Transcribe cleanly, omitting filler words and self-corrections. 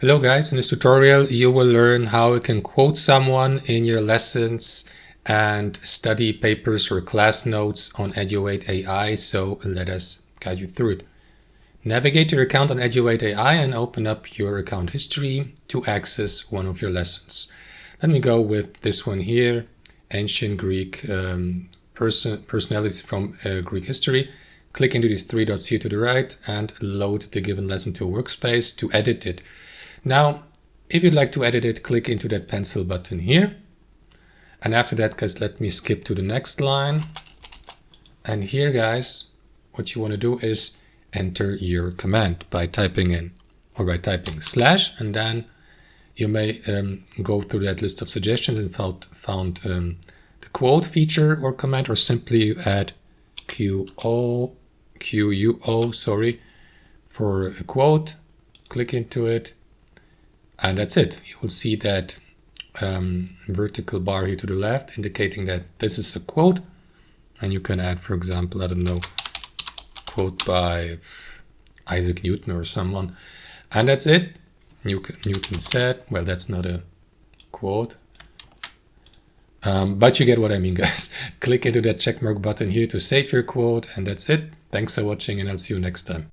Hello guys, in this tutorial you will learn how you can quote someone in your lessons and study papers or class notes on Eduaide AI, so let us guide you through it. Navigate to your account on Eduaide AI and open up your account history to access one of your lessons. Let me go with this one here, Ancient Greek Personalities from Greek History. Click into these three dots here to the right and load the given lesson to a workspace to edit it. Now, if you'd like to edit it, click into that pencil button here. And after that, guys, let me skip to the next line. And here, guys, what you want to do is enter your command by typing in or by typing / and then you may go through that list of suggestions and found the quote feature or command, or simply you add QUO for a quote. Click into it. And that's it. You will see that vertical bar here to the left indicating that this is a quote. And you can add, for example, I don't know, quote by Isaac Newton or someone. And that's it. Newton said, well, that's not a quote. But you get what I mean, guys. Click into that checkmark button here to save your quote. And that's it. Thanks for watching, and I'll see you next time.